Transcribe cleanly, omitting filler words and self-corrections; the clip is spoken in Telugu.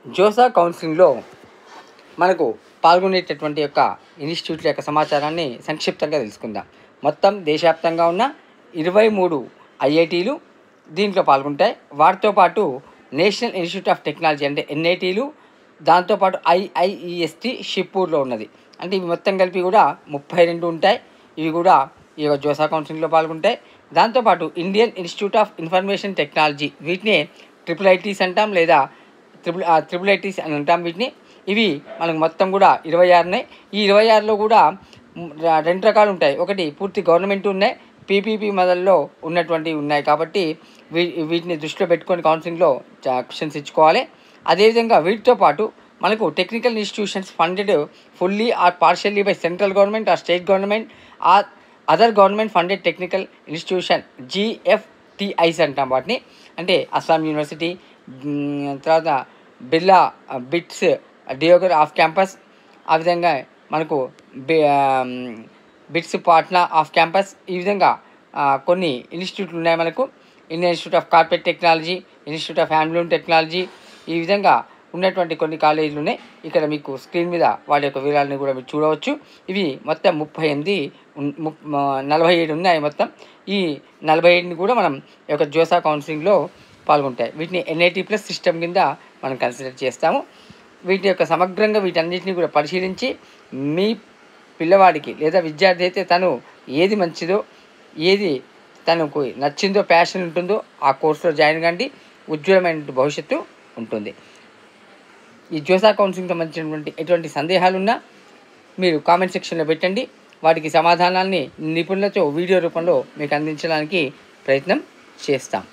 జోసా కౌన్సిలింగ్లో మనకు పాల్గొనేటటువంటి యొక్క ఇన్స్టిట్యూట్ల యొక్క సమాచారాన్ని సంక్షిప్తంగా తెలుసుకుందాం. మొత్తం దేశవ్యాప్తంగా ఉన్న 23 ఐఐటీలు దీంట్లో పాల్గొంటాయి. వాటితో పాటు నేషనల్ ఇన్స్టిట్యూట్ ఆఫ్ టెక్నాలజీ అంటే ఎన్ఐటీలు, దాంతోపాటు ఐఐఈఎస్టీ షిప్పూర్లో ఉన్నది. అంటే ఇవి మొత్తం కలిపి కూడా 32 ఉంటాయి. ఇవి కూడా ఈ జోసా కౌన్సిలింగ్లో పాల్గొంటాయి. దాంతోపాటు Indian institute of information technology, వీటిని IITs అంటాం, లేదా IIITs అని అంటాం వీటిని. ఇవి మనకు మొత్తం కూడా 26 ఉన్నాయి. ఈ 26లో కూడా 2 రకాలు ఉంటాయి. ఒకటి పూర్తి గవర్నమెంట్ ఉన్నాయి, పీపీపీ మొదల్లో ఉన్నటువంటివి ఉన్నాయి. కాబట్టి వీటిని దృష్టిలో పెట్టుకొని కౌన్సిలింగ్లో క్వశ్చన్స్ ఇచ్చుకోవాలి. అదేవిధంగా వీటితో పాటు మనకు technical institutions funded fully or partially by central government or state government or other government funded technical institution GFTIs అంటాం వాటిని. అంటే అస్సాం యూనివర్సిటీ, తర్వాత Birla BITS Deoghar off campus, ఆ విధంగా మనకు బిట్స్ పాట్నా ఆఫ్ క్యాంపస్, ఈ విధంగా కొన్ని ఇన్స్టిట్యూట్లు ఉన్నాయి మనకు. Indian institute of corporate technology, institute of handloom technology, ఈ విధంగా ఉన్నటువంటి కొన్ని కాలేజీలు ఉన్నాయి. ఇక్కడ మీకు స్క్రీన్ మీద వాటి యొక్క వివరాలను కూడా మీరు చూడవచ్చు. ఇవి మొత్తం 47 ఉన్నాయి మొత్తం. ఈ 47ని కూడా మనం ఈ యొక్క జోసా కౌన్సిలింగ్లో పాల్గొంటాయి. వీటిని NIT+ సిస్టమ్ కింద మనం కన్సిడర్ చేస్తాము. వీటి యొక్క సమగ్రంగా వీటన్నిటిని కూడా పరిశీలించి మీ పిల్లవాడికి లేదా విద్యార్థి అయితే తను ఏది మంచిదో, ఏది తనకు నచ్చిందో, ప్యాషన్ ఉంటుందో ఆ కోర్సులో జాయిన్ కండి. ఉజ్వలమైన భవిష్యత్తు ఉంటుంది. ఈ జోసా కౌన్సిలింగ్ సంబంధించినటువంటి ఎటువంటి సందేహాలున్నా మీరు కామెంట్ సెక్షన్లో పెట్టండి. వాటికి సమాధానాన్ని నిపుణులతో వీడియో రూపంలో మీకు అందించడానికి ప్రయత్నం చేస్తాం.